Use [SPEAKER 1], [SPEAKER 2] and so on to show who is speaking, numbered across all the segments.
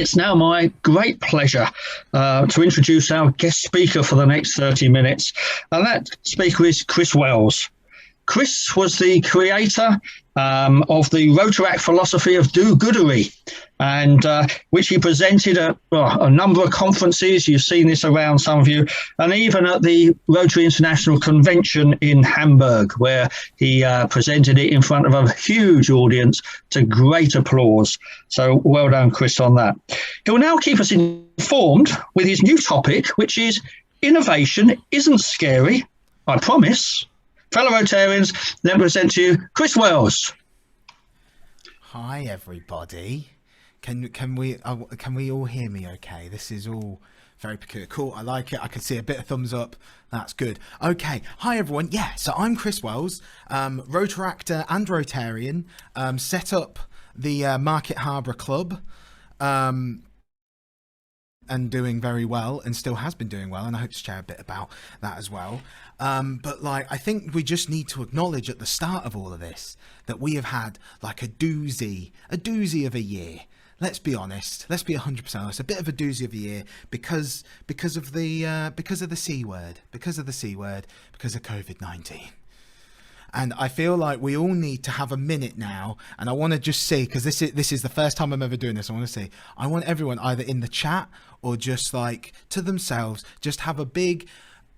[SPEAKER 1] it's now my great pleasure to introduce our guest speaker for the next 30 minutes. And that speaker is Chris Wells. Chris was the creator of the Rotaract philosophy of do-goodery, and which he presented at a number of conferences. You've seen this around, some of you, and even at the Rotary International Convention in Hamburg, where he presented it in front of a huge audience to great applause. So well done, Chris, on that. He'll now keep us informed with his new topic, which is innovation isn't scary, I promise. Fellow Rotarians, let me present to you Chris Wells.
[SPEAKER 2] Hi everybody. Can we all hear me okay? This is all very peculiar. Cool, I like it. I can see a bit of thumbs up. That's good. Okay. Hi everyone. Yeah, so I'm Chris Wells, Rotaractor and Rotarian. Set up the Market Harbour Club. And doing very well, and still has been doing well, and I hope to share a bit about that as well. But I think we just need to acknowledge at the start of all of this that we have had like a doozy of a year. Let's be honest. Let's be 100% honest. A bit of a doozy of a year because of the C word, because of COVID-19. And I feel like we all need to have a minute now, and I want to just see, because this is the first time I'm ever doing this. I want everyone either in the chat or just like to themselves, just have a big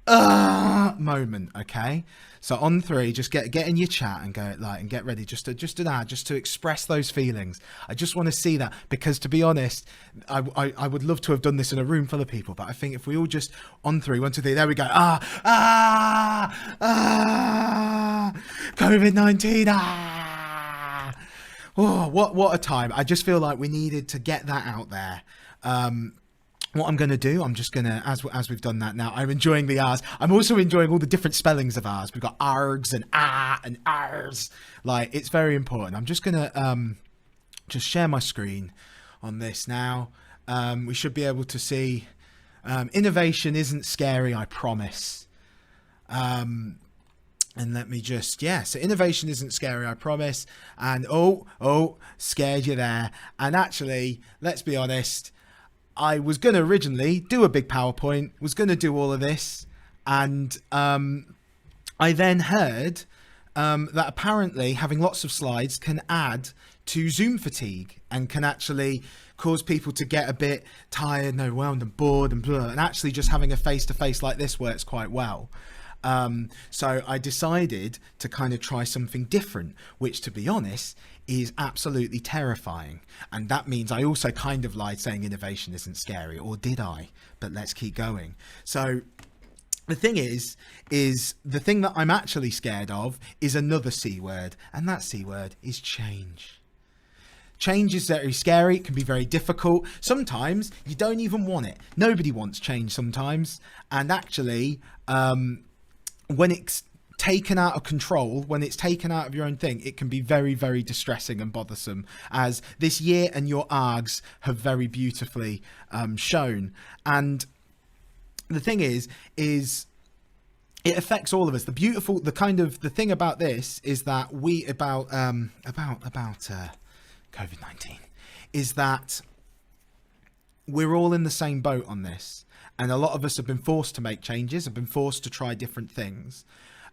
[SPEAKER 2] moment, okay? So on three, just get in your chat and go and get ready just to express those feelings. I just want to see that, because to be honest, I would love to have done this in a room full of people, but I think if we all just on three, 1, 2, 3, there we go. COVID-19. Oh, what a time. I just feel like we needed to get that out there. What I'm going to do, I'm just going to, as we've done that now, I'm enjoying the R's. I'm also enjoying all the different spellings of R's. We've got args and and R's. Like, it's very important. I'm just going to just share my screen on this now. We should be able to see innovation isn't scary, I promise. And let me just, so innovation isn't scary, I promise. And scared you there. And actually, let's be honest, I was going to originally do a big PowerPoint, was going to do all of this, and I then heard that apparently having lots of slides can add to Zoom fatigue and can actually cause people to get a bit tired and overwhelmed and bored and blah, and actually just having a face-to-face like this works quite well. So I decided to kind of try something different, which, to be honest, is absolutely terrifying. And that means I also kind of lied saying innovation isn't scary, or did I? But let's keep going. So the thing is the thing that I'm actually scared of is another C word, and that C word is change. Change is very scary. It can be very difficult. Sometimes you don't even want it. Nobody wants change sometimes. And actually, when it's taken out of control, when it's taken out of your own thing, it can be very, very distressing and bothersome, as this year and your ARGs have very beautifully shown. And the thing is it affects all of us. The thing about this is that about COVID-19 is that we're all in the same boat on this. And a lot of us have been forced to make changes, have been forced to try different things.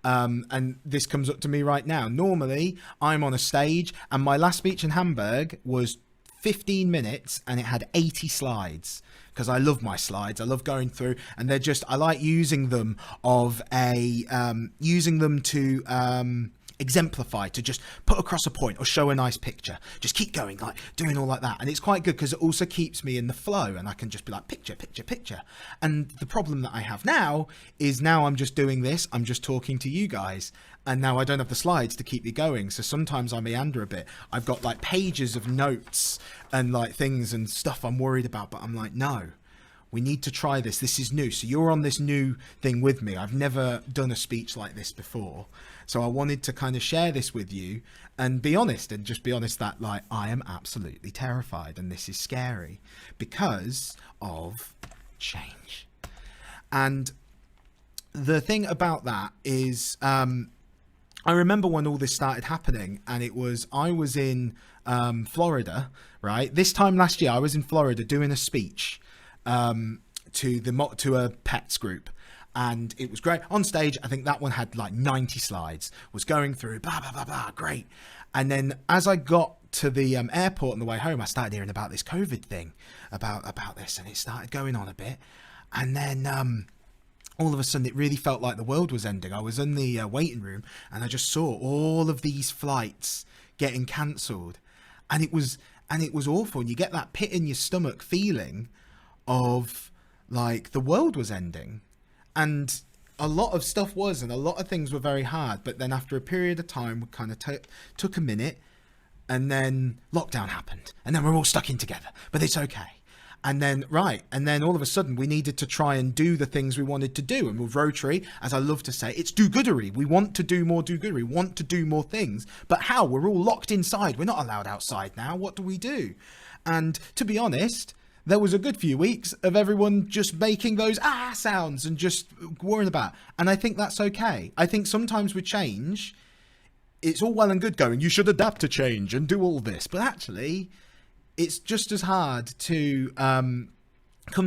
[SPEAKER 2] And this comes up to me right now. Normally, I'm on a stage, and my last speech in Hamburg was 15 minutes, and it had 80 slides. Because I love my slides, I love going through, and I like using them to exemplify, to just put across a point or show a nice picture. Just keep going, like doing all like that. And it's quite good because it also keeps me in the flow, and I can just be like picture. And the problem that I have now is I'm just doing this, I'm just talking to you guys, and now I don't have the slides to keep me going. So sometimes I meander a bit. I've got like pages of notes and like things and stuff I'm worried about, but I'm like, no, we need to try this. This is new. So you're on this new thing with me. I've never done a speech like this before. So I wanted to kind of share this with you and be honest that like I am absolutely terrified, and this is scary because of change. And the thing about that is, I remember when all this started happening, and I was in Florida, right? This time last year, I was in Florida doing a speech to a pets group. And it was great. On stage, I think that one had like 90 slides, was going through, blah, blah, blah, blah, great. And then as I got to the airport on the way home, I started hearing about this COVID thing, about this, and it started going on a bit. And then all of a sudden, it really felt like the world was ending. I was in the waiting room, and I just saw all of these flights getting cancelled. And it was awful. And you get that pit in your stomach feeling of like the world was ending. And a lot of stuff was, and a lot of things were very hard. But then after a period of time, we kind of took a minute, and then lockdown happened. And then we're all stuck in together, but it's okay. And then all of a sudden we needed to try and do the things we wanted to do. And with Rotary, as I love to say, it's do-goodery. We want to do more do-goodery, want to do more things. But how? We're all locked inside. We're not allowed outside now. What do we do? And to be honest, there was a good few weeks of everyone just making those sounds and just worrying about. And I think that's okay. I think sometimes with change, it's all well and good going, you should adapt to change and do all this. But actually, it's just as hard to come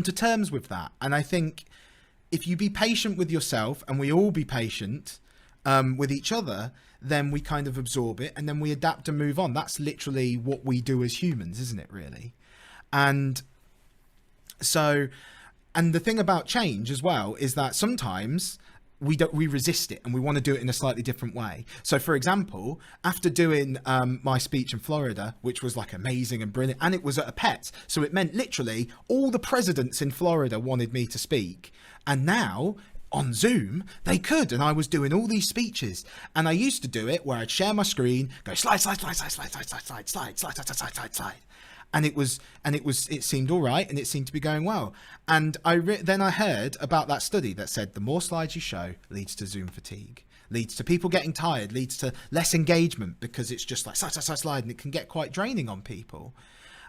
[SPEAKER 2] to terms with that. And I think if you be patient with yourself, and we all be patient with each other, then we kind of absorb it and then we adapt and move on. That's literally what we do as humans, isn't it, really? And so, and the thing about change as well is that sometimes we resist it and we want to do it in a slightly different way. So for example, after doing my speech in Florida, which was like amazing and brilliant, and it was at a pet, so it meant literally all the presidents in Florida wanted me to speak, and now on Zoom they could, and I was doing all these speeches. And I used to do it where I'd share my screen, go slide, and it seemed all right, and it seemed to be going well. And then I heard about that study that said the more slides you show leads to Zoom fatigue, leads to people getting tired, leads to less engagement, because it's just like slide, and it can get quite draining on people.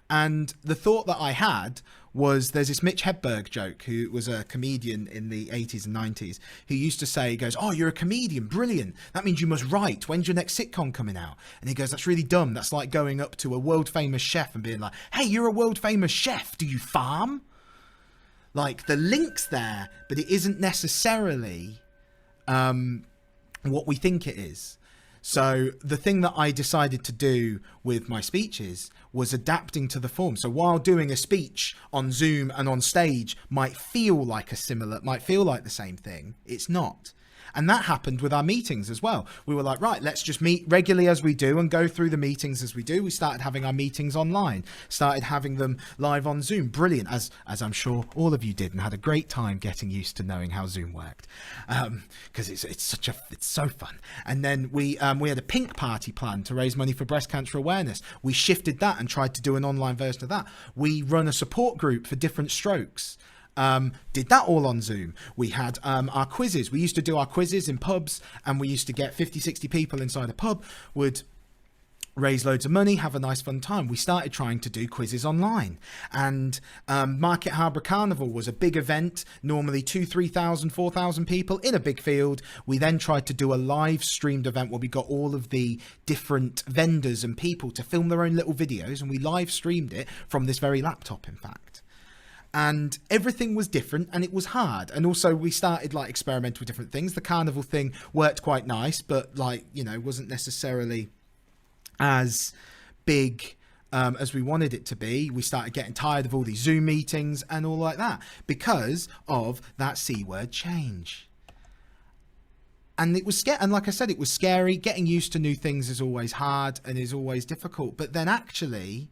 [SPEAKER 2] And the thought that I had was, there's this Mitch Hedberg joke, who was a comedian in the 80s and 90s, who used to say, he goes, oh, you're a comedian, brilliant. That means you must write. When's your next sitcom coming out? And he goes, that's really dumb. That's like going up to a world famous chef and being like, hey, you're a world famous chef. Do you farm? Like, the link's there, but it isn't necessarily what we think it is. So the thing that I decided to do with my speeches was adapting to the form. So while doing a speech on Zoom and on stage might feel like the same thing, it's not. And that happened with our meetings as well. We were like, right, let's just meet regularly as we do and go through the meetings as we do. We started having our meetings online, started having them live on Zoom. Brilliant, as I'm sure all of you did, and had a great time getting used to knowing how Zoom worked, because it's so fun. And then we had a pink party plan to raise money for breast cancer awareness. We shifted that and tried to do an online version of that. We run a support group for different strokes. Did that all on Zoom. We had our quizzes. We used to do our quizzes in pubs, and we used to get 50, 60 people inside a pub, would raise loads of money, have a nice fun time. We started trying to do quizzes online. And Market Harbour Carnival was a big event, normally 2,000, 3,000, 4,000 people in a big field. We then tried to do a live streamed event where we got all of the different vendors and people to film their own little videos, and we live streamed it from this very laptop, in fact. And everything was different, and it was hard. And also we started like experimenting with different things. The carnival thing worked quite nice, but like, you know, wasn't necessarily as big as we wanted it to be. We started getting tired of all these Zoom meetings and all like that because of that C word, change. And it was scary. And like I said, it was scary. Getting used to new things is always hard and is always difficult. But then actually,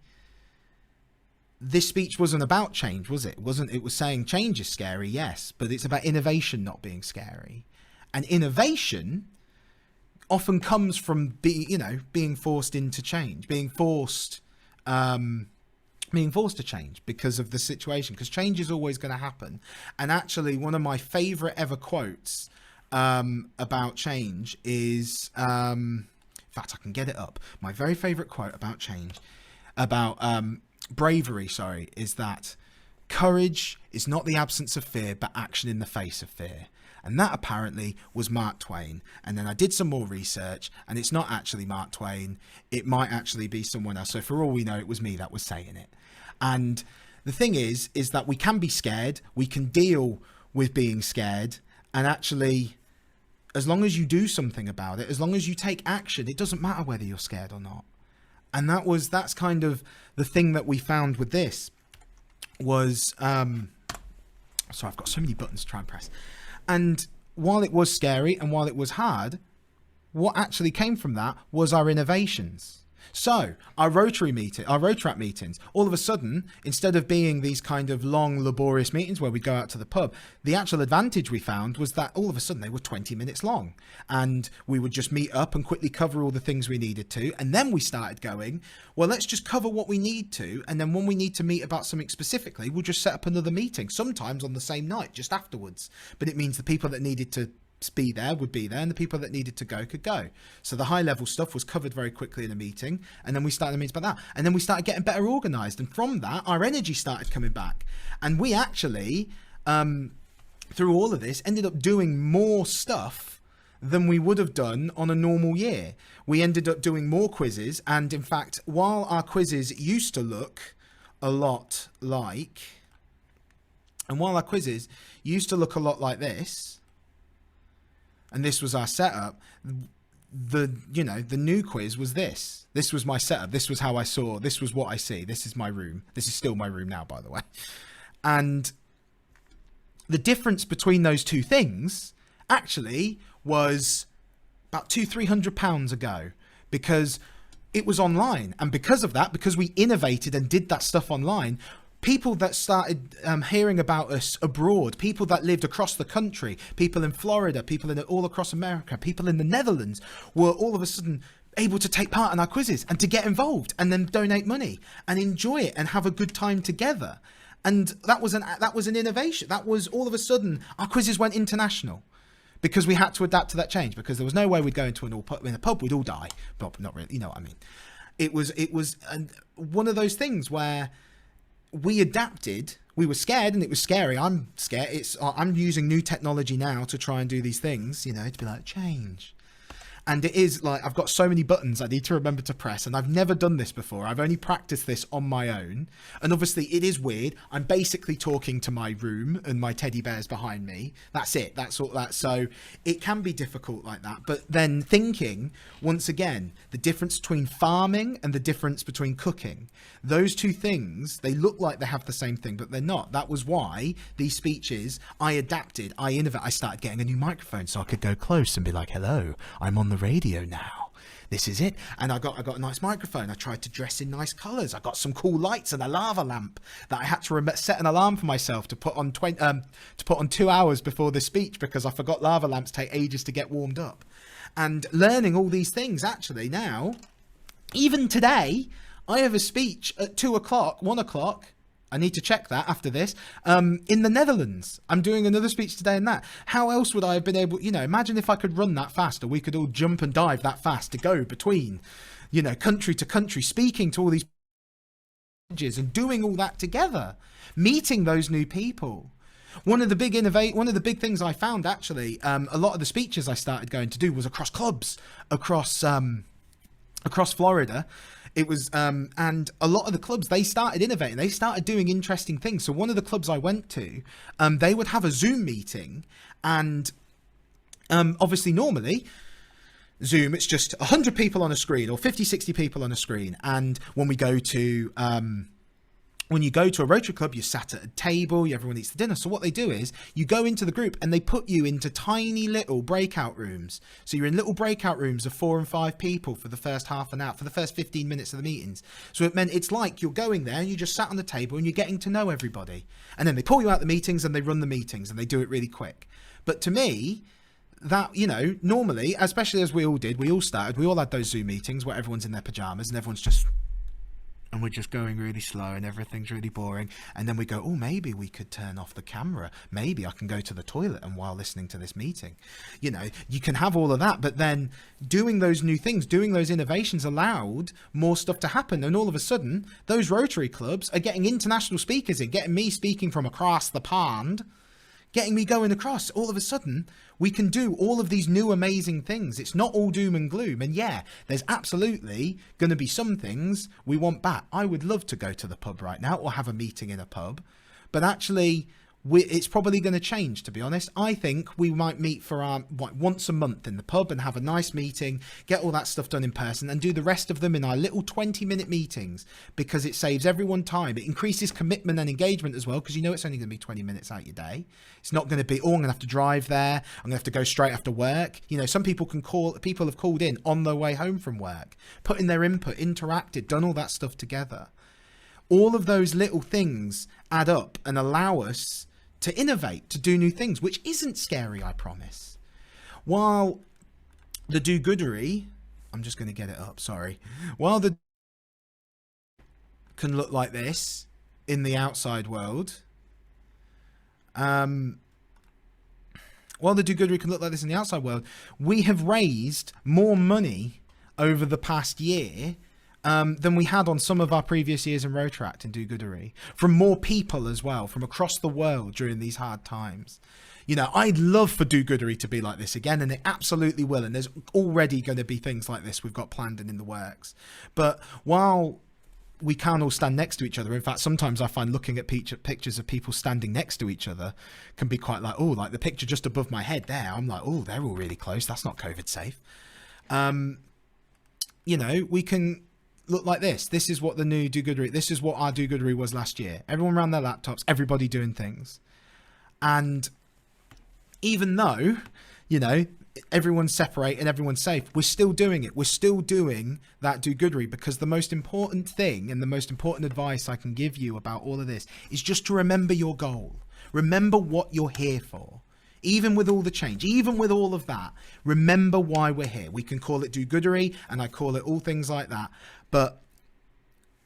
[SPEAKER 2] this speech wasn't about change, was it? It was saying change is scary, yes, but it's about innovation not being scary. And innovation often comes from being forced into change, being forced to change because of the situation, because change is always going to happen. And actually, one of my favorite ever quotes about change is, in fact, I can get it up. My very favorite quote about change, about bravery, is that courage is not the absence of fear, but action in the face of fear. And that apparently was Mark Twain. And then I did some more research, and it's not actually Mark Twain. It might actually be someone else. So for all we know, it was me that was saying it. And the thing is that we can be scared. We can deal with being scared. And actually, as long as you do something about it, as long as you take action, it doesn't matter whether you're scared or not. And that's kind of the thing that we found with this was, sorry, I've got so many buttons to try and press. And while it was scary and while it was hard, what actually came from that was our innovations. So our Rotaract meetings, all of a sudden, instead of being these kind of long, laborious meetings where we go out to the pub, the actual advantage we found was that all of a sudden they were 20 minutes long, and we would just meet up and quickly cover all the things we needed to. And then we started going, well, let's just cover what we need to. And then when we need to meet about something specifically, we'll just set up another meeting, sometimes on the same night, just afterwards. But it means the people that needed to be there would be there, and the people that needed to go could go. So the high level stuff was covered very quickly in a meeting, and then we started meetings about that, and then we started getting better organized, and from that our energy started coming back. And we actually through all of this ended up doing more stuff than we would have done on a normal year. We ended up doing more quizzes, and in fact, while our quizzes used to look a lot like this, and this was our setup, the new quiz was this. This was my setup. This was how I saw. This was what I see. This is my room. This is still my room now, by the way. And the difference between those two things actually was about £200-300 ago, because it was online. And because of that, because we innovated and did that stuff online, people that started hearing about us abroad, people that lived across the country, people in Florida, people all across America, people in the Netherlands, were all of a sudden able to take part in our quizzes and to get involved and then donate money and enjoy it and have a good time together. And that was an innovation. That was, all of a sudden, our quizzes went international, because we had to adapt to that change, because there was no way we'd go into in a pub, we'd all die. But not really, you know what I mean. It was one of those things where we adapted. We were scared, and it was scary. I'm scared. I'm using new technology now to try and do these things, to be like, change. And it is like, I've got so many buttons I need to remember to press, and I've never done this before. I've only practiced this on my own. And obviously it is weird. I'm basically talking to my room and my teddy bears behind me. That's it. That's all that. So it can be difficult like that. But then thinking, once again, the difference between farming and the difference between cooking, those two things, they look like they have the same thing, but they're not. That was why these speeches, I adapted, I innovated. I started getting a new microphone so I could go close and be like, hello, I'm on the radio now. This is it. And I got a nice microphone. I tried to dress in nice colors. I got some cool lights and a lava lamp that I had to set an alarm for myself to put on 2 hours before the speech, because I forgot lava lamps take ages to get warmed up. And learning all these things, actually, now, even today, I have a speech at 2 o'clock, 1 o'clock. I need to check that after this. In the Netherlands, I'm doing another speech today in that. How else would I have been able, imagine if I could run that fast, or we could all jump and dive that fast to go between, country to country, speaking to all these and doing all that together, meeting those new people. One of the big things I found, actually, a lot of the speeches I started going to do was across clubs, across Florida. It was, and a lot of the clubs, they started innovating. They started doing interesting things. So one of the clubs I went to, they would have a Zoom meeting, and obviously normally Zoom, it's just 100 people on a screen, or 50, 60 people on a screen. And when we go to, when you go to a Rotary Club, you're sat at a table, everyone eats the dinner. So what they do is you go into the group and they put you into tiny little breakout rooms. So you're in little breakout rooms of 4 and 5 people for the first half an hour, for the first 15 minutes of the meetings. So it meant it's like you're going there and you just sat on the table and you're getting to know everybody. And then they pull you out the meetings and they run the meetings and they do it really quick. But to me, that, normally, especially as we all did, we all had those Zoom meetings where everyone's in their pajamas and everyone's just, and we're just going really slow and everything's really boring. And then we go, oh, maybe we could turn off the camera. Maybe I can go to the toilet and while listening to this meeting. You can have all of that, but then doing those new things, doing those innovations allowed more stuff to happen. And all of a sudden, those Rotary clubs are getting international speakers in, getting me speaking from across the pond, getting me going across. All of a sudden, we can do all of these new amazing things. It's not all doom and gloom. And yeah, there's absolutely going to be some things we want back. I would love to go to the pub right now or have a meeting in a pub. But actually, it's probably going to change, to be honest. I think we might meet for our once a month in the pub and have a nice meeting, get all that stuff done in person, and do the rest of them in our little 20-minute meetings, because it saves everyone time. It increases commitment and engagement as well, because you know it's only going to be 20 minutes out your day. It's not going to be, oh, I'm going to have to drive there, I'm going to have to go straight after work. You know, some people have called in on their way home from work, put in their input, interacted, done all that stuff together. All of those little things add up and allow us to innovate, to do new things, which isn't scary, I promise. While the do-goodery, I'm just going to get it up, sorry. While the can look like this in the outside world, while the do-goodery can look like this in the outside world, we have raised more money over the past year than we had on some of our previous years in Rotaract and do-goodery, from more people as well, from across the world during these hard times. You know, I'd love for do-goodery to be like this again, and it absolutely will, and there's already going to be things like this we've got planned and in the works. But while we can't all stand next to each other, in fact, sometimes I find looking at pictures of people standing next to each other can be quite like, oh, like the picture just above my head there, I'm like, oh, they're all really close, that's not COVID safe. You know, we can look like this. This is what the new do-goodery, this is what our do-goodery was last year. Everyone around their laptops, everybody doing things. And even though, you know, everyone's separate and everyone's safe, we're still doing it. We're still doing that do-goodery, because the most important thing and the most important advice I can give you about all of this is just to remember your goal. Remember what you're here for. Even with all the change, even with all of that, remember why we're here. We can call it do-goodery, and I call it all things like that. But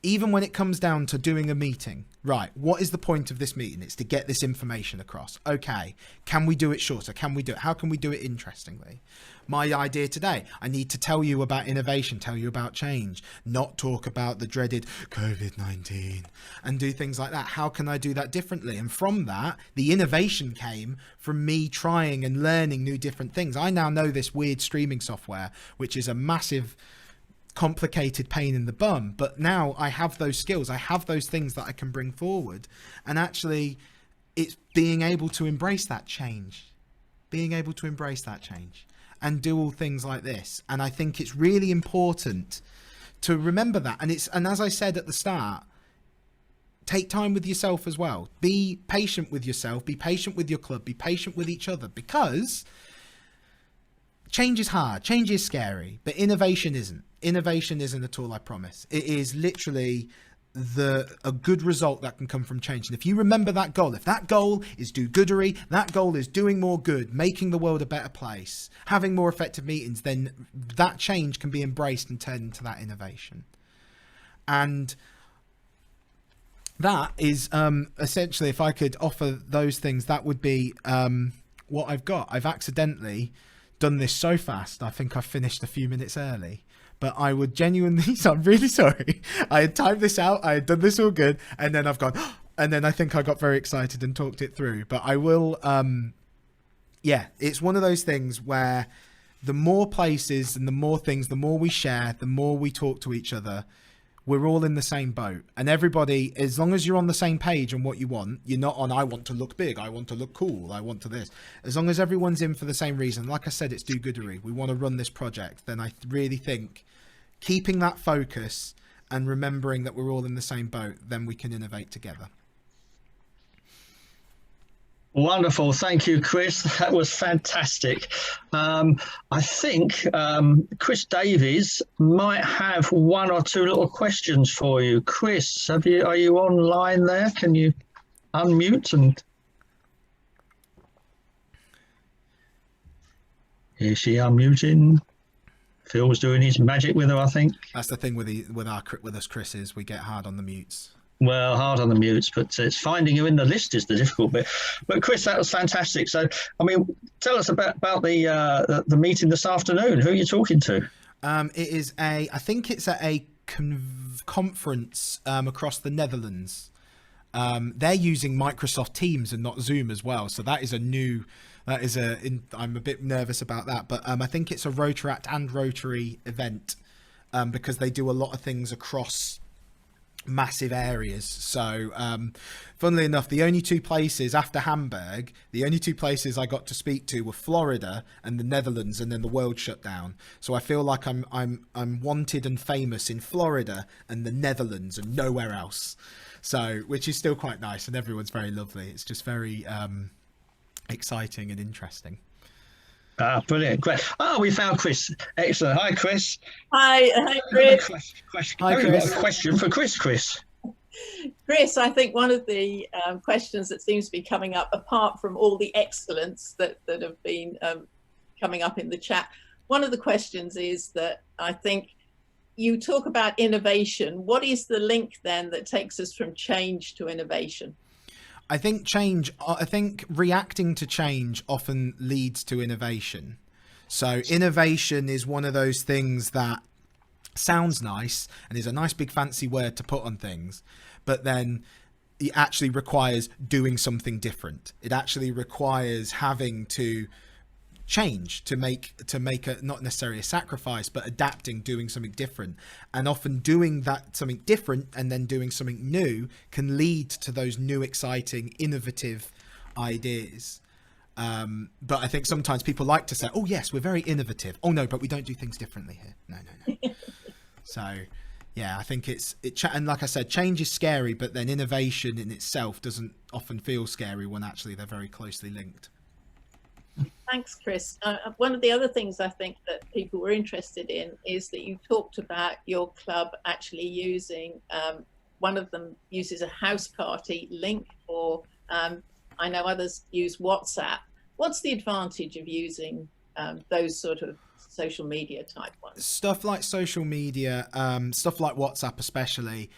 [SPEAKER 2] even when it comes down to doing a meeting, right, what is the point of this meeting? It's to get this information across. Okay, can we do it shorter? Can we do it? How can we do it interestingly? My idea today, I need to tell you about innovation, tell you about change, not talk about the dreaded COVID-19 and do things like that. How can I do that differently? And from that, the innovation came from me trying and learning new different things. I now know this weird streaming software, which is a massive complicated pain in the bum, but now I have those skills, I have those things that I can bring forward, and actually it's being able to embrace that change, and do all things like this. And I think it's really important to remember that. And as I said at the start, take time with yourself as well. Be patient with yourself, be patient with your club, be patient with each other, because change is hard, change is scary, but innovation isn't. Innovation isn't at all, I promise. It is literally a good result that can come from change. And if you remember that goal, if that goal is do-goodery, that goal is doing more good, making the world a better place, having more effective meetings, then that change can be embraced and turned into that innovation. And that is essentially, if I could offer those things, that would be what I've got. I've accidentally done this so fast, I think I finished a few minutes early. But I would genuinely, so I'm really sorry. I had timed this out, I had done this all good, and then I've gone, and then I think I got very excited and talked it through. But I will, yeah, it's one of those things where the more places and the more things, the more we share, the more we talk to each other, we're all in the same boat. And everybody, as long as you're on the same page on what you want, you're not on, I want to look big, I want to look cool, I want to this. As long as everyone's in for the same reason, like I said, it's do-goodery, we want to run this project, then I really think keeping that focus and remembering that we're all in the same boat, then we can innovate together.
[SPEAKER 1] Wonderful. Thank you, Chris. That was fantastic. I think Chris Davies might have one or two little questions for you. Chris, are you online there? Can you unmute? And is she unmuting? Phil's doing his magic with her, I think.
[SPEAKER 2] That's the thing with us, Chris, is we get hard on the mutes.
[SPEAKER 1] Well, hard on the mutes, but it's finding you in the list is the difficult bit. But Chris, that was fantastic. So, I mean, tell us about the meeting this afternoon. Who are you talking to?
[SPEAKER 2] It is I think it's at a conference across the Netherlands. they're using Microsoft Teams and not Zoom as well. So that is a new, I'm a bit nervous about that, but I think it's a Rotaract and Rotary event, because they do a lot of things across massive areas. So funnily enough, the only two places after Hamburg, the only two places I got to speak to were Florida and the Netherlands, and then the world shut down. So I feel like I'm wanted and famous in Florida and the Netherlands and nowhere else. So, which is still quite nice, and everyone's very lovely. It's just very exciting and interesting.
[SPEAKER 1] Brilliant, great. Oh, we found Chris. Excellent. Hi, Chris.
[SPEAKER 3] Hi, Chris.
[SPEAKER 2] Hi, Chris.
[SPEAKER 1] Got a question for Chris.
[SPEAKER 3] Chris, I think one of the questions that seems to be coming up, apart from all the excellence that have been coming up in the chat, one of the questions is that I think you talk about innovation. What is the link then that takes us from change to innovation?
[SPEAKER 2] I think reacting to change often leads to innovation. So innovation is one of those things that sounds nice and is a nice big fancy word to put on things, but then it actually requires doing something different. It actually requires having to change to make a, not necessarily a sacrifice, but adapting, doing something different. And often doing that something different and then doing something new can lead to those new, exciting, innovative ideas. But I think sometimes people like to say, oh yes, we're very innovative. Oh no, but we don't do things differently here. No. So yeah, I think and like I said, change is scary, but then innovation in itself doesn't often feel scary when actually they're very closely linked.
[SPEAKER 3] Thanks, Chris. One of the other things I think that people were interested in is that you talked about your club actually using, one of them uses a house party link, or I know others use WhatsApp. What's the advantage of using those sort of social media type ones?
[SPEAKER 2] Stuff like social media, stuff like WhatsApp especially,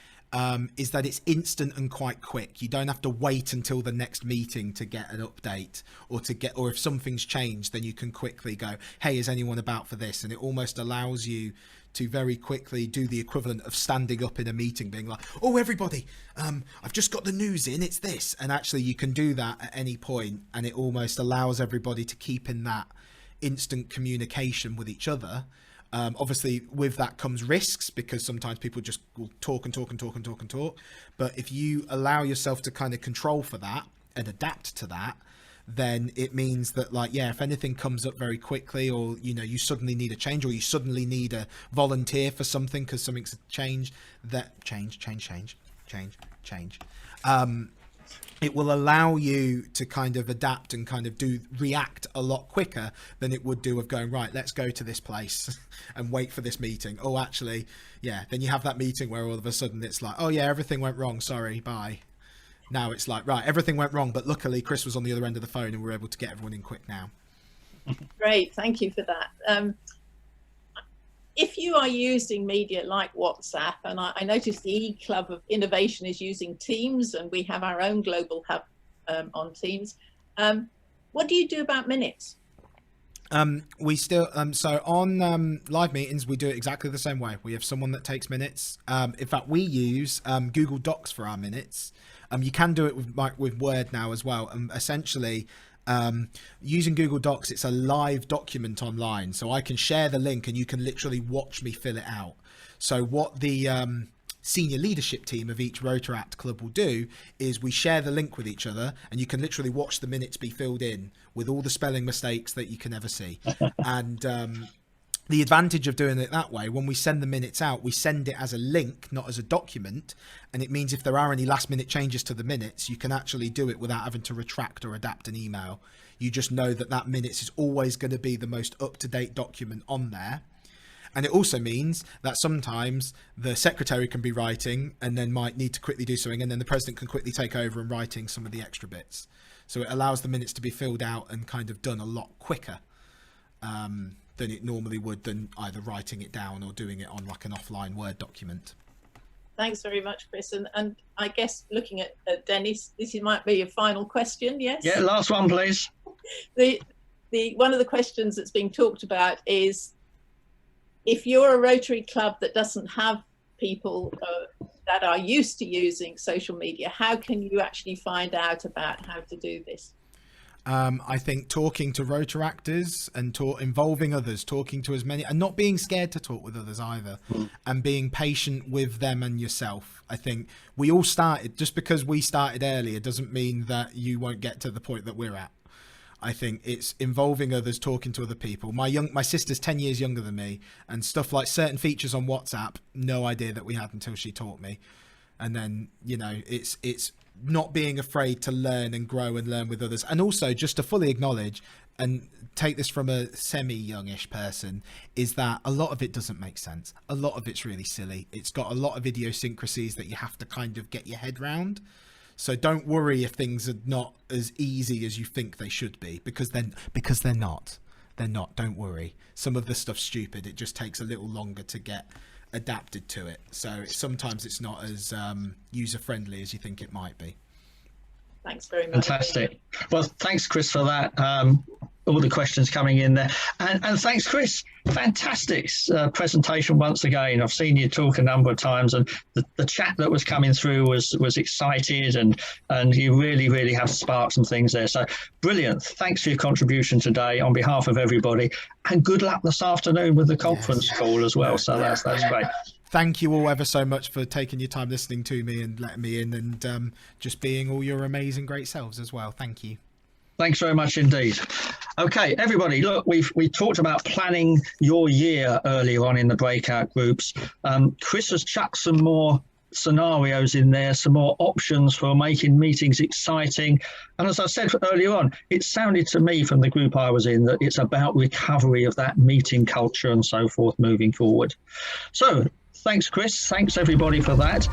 [SPEAKER 2] is that it's instant and quite quick. You don't have to wait until the next meeting to get an update, or if something's changed, then you can quickly go, hey, is anyone about for this? And it almost allows you to very quickly do the equivalent of standing up in a meeting, being like, oh, everybody, I've just got the news in, it's this. And actually you can do that at any point, and it almost allows everybody to keep in that instant communication with each other. Obviously with that comes risks, because sometimes people just will talk and talk and talk and talk and talk. But if you allow yourself to kind of control for that and adapt to that, then it means that, like, yeah, if anything comes up very quickly, or, you know, you suddenly need a change, or you suddenly need a volunteer for something because something's changed, it will allow you to kind of adapt and kind of react a lot quicker than it would do of going, right, let's go to this place and wait for this meeting. Oh, actually, yeah. Then you have that meeting where all of a sudden it's like, oh yeah, everything went wrong. Sorry, bye. Now it's like, right, everything went wrong, but luckily Chris was on the other end of the phone and we're able to get everyone in quick now.
[SPEAKER 3] Great, thank you for that. If you are using media like WhatsApp, and I noticed the E-Club of Innovation is using Teams, and we have our own global hub on Teams, what do you do about minutes?
[SPEAKER 2] We still, so on live meetings, we do it exactly the same way. We have someone that takes minutes. In fact, we use Google Docs for our minutes. You can do it with Word now as well. Essentially, using Google Docs, it's a live document online, so I can share the link and you can literally watch me fill it out. So what the senior leadership team of each Rotaract club will do is we share the link with each other, and you can literally watch the minutes be filled in with all the spelling mistakes that you can ever see. And the advantage of doing it that way, when we send the minutes out, we send it as a link, not as a document. And it means if there are any last minute changes to the minutes, you can actually do it without having to retract or adapt an email. You just know that that minutes is always going to be the most up-to-date document on there. And it also means that sometimes the secretary can be writing and then might need to quickly do something, and then the president can quickly take over and writing some of the extra bits. So it allows the minutes to be filled out and kind of done a lot quicker than it normally would, than either writing it down or doing it on like an offline Word document.
[SPEAKER 3] Thanks very much, Chris. And I guess looking at Dennis, this might be a final question, yes?
[SPEAKER 1] Yeah, last one, please.
[SPEAKER 3] One of the questions that's being talked about is, if you're a Rotary club that doesn't have people that are used to using social media, how can you actually find out about how to do this?
[SPEAKER 2] I think talking to Rotaractors and involving others, talking to as many, and not being scared to talk with others either, and being patient with them and yourself. I think we all started, just because we started earlier doesn't mean that you won't get to the point that we're at. I think it's involving others, talking to other people. My sister's 10 years younger than me, and stuff like certain features on WhatsApp, no idea that we had until she taught me. And then, you know, it's not being afraid to learn and grow and learn with others. And also just to fully acknowledge and take this from a semi-youngish person, is that a lot of it doesn't make sense. A lot of it's really silly. It's got a lot of idiosyncrasies that you have to kind of get your head round. So don't worry if things are not as easy as you think they should be, because they're not. They're not. Don't worry. Some of the stuff's stupid. It just takes a little longer to get adapted to it. So sometimes it's not as user-friendly as you think it might be.
[SPEAKER 3] Thanks very much.
[SPEAKER 1] Fantastic. Well, thanks, Chris, for that. All the questions coming in there. And thanks, Chris. Fantastic presentation once again. I've seen you talk a number of times, and the chat that was coming through was excited, and you really have sparked some things there. So brilliant. Thanks for your contribution today on behalf of everybody, and good luck this afternoon with the conference call as well. So that's great.
[SPEAKER 2] Thank you all ever so much for taking your time listening to me and letting me in, and just being all your amazing, great selves as well. Thank you.
[SPEAKER 1] Thanks very much indeed. Okay, everybody, look, we talked about planning your year earlier on in the breakout groups. Chris has chucked some more scenarios in there, some more options for making meetings exciting. And as I said earlier on, it sounded to me from the group I was in that it's about recovery of that meeting culture and so forth moving forward. So thanks, Chris. Thanks, everybody, for that.